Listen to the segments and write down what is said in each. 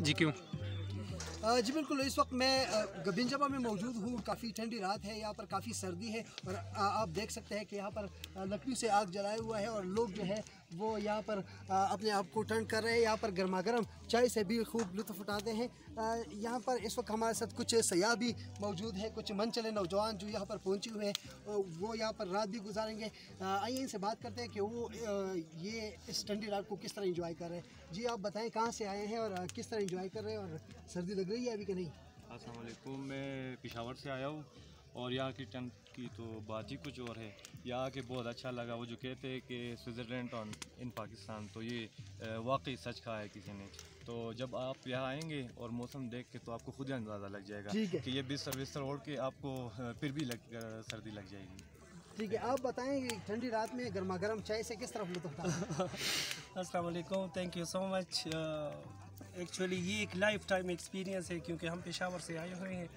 जी क्यों? जी बिल्कुल, इस वक्त मैं गबिंजबा में मौजूद हूँ। काफ़ी ठंडी रात है, यहाँ पर काफ़ी सर्दी है और आप देख सकते हैं कि यहाँ पर लकड़ी से आग जलाया हुआ है और लोग जो है वो यहाँ पर अपने आप को ठंड कर रहे हैं। यहाँ पर गर्मा गर्म चाय से भी खूब लुत्फ़ उठाते हैं। यहाँ पर इस वक्त हमारे साथ कुछ सयाह भी मौजूद है, कुछ मन चले नौजवान जो यहाँ पर पहुँचे हुए हैं, वो यहाँ पर रात भी गुजारेंगे। आइए इनसे बात करते हैं कि वो ये इस ठंडी रात को किस तरह इंजॉय कर रहे हैं। जी आप बताएं, कहाँ से आए हैं और किस तरह इंजॉय कर रहे हैं और सर्दी लग रही है अभी कि नहीं? अस्सलाम वालेकुम, मैं पेशावर से आया हूँ और यहाँ की ठंड की तो बात ही कुछ और है। यहाँ के बहुत अच्छा लगा। वो जो कहते हैं कि स्विट्ज़रलैंड और इन पाकिस्तान, तो ये वाकई सच कहा है किसी ने। तो जब आप यहाँ आएंगे और मौसम देख के तो आपको खुद ही अंदाज़ा लग जाएगा कि ये बिस्तर ओढ़ के आपको फिर भी सर्दी लग जाएगी। ठीक है, आप बताएं ठंडी रात में गर्मा गर्म चाय से किस तरह लुत्फ़ उठाते हैं? अस्सलाम वालेकुम, thank you so much. Actually ये एक लाइफ टाइम एक्सपीरियंस है क्योंकि हम पेशावर से आए हुए हैं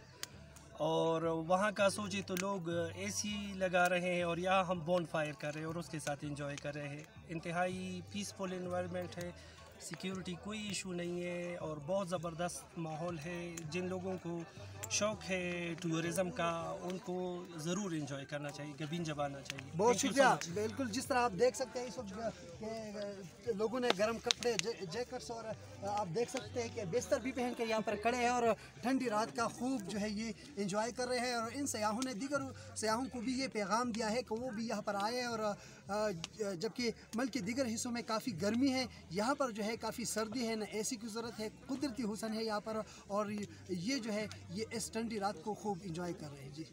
और वहाँ का सोचे तो लोग एसी लगा रहे हैं और यहाँ हम बोन फायर कर रहे हैं और उसके साथ एंजॉय कर रहे हैं। इंतहाई पीसफुल इन्वायरमेंट है, सिक्योरिटी कोई इशू नहीं है और बहुत ज़बरदस्त माहौल है। जिन लोगों को शौक़ है टूरिज़म का उनको ज़रूर एंजॉय करना चाहिए, गबिंजबा आना चाहिए। बहुत शुक्रिया। बिल्कुल, जिस तरह आप देख सकते हैं इस वक्त लोगों ने गर्म कपड़े, जैकेट्स और आप देख सकते हैं कि बिस्तर भी पहन कर यहाँ पर खड़े हैं और ठंडी रात का खूब जो है ये एंजॉय कर रहे हैं। और इन सयाहों ने दीगर सयाहों को भी ये पैगाम दिया है कि वो भी यहाँ पर आए और जबकि मुल्क के दीगर हिस्सों में काफ़ी गर्मी है, यहाँ पर जो है काफ़ी सर्दी है, न एसी की ज़रूरत है, कुदरती हुस्न है यहाँ पर और ये जो है ये इस ठंडी रात को खूब इंजॉय कर रहे हैं। जी।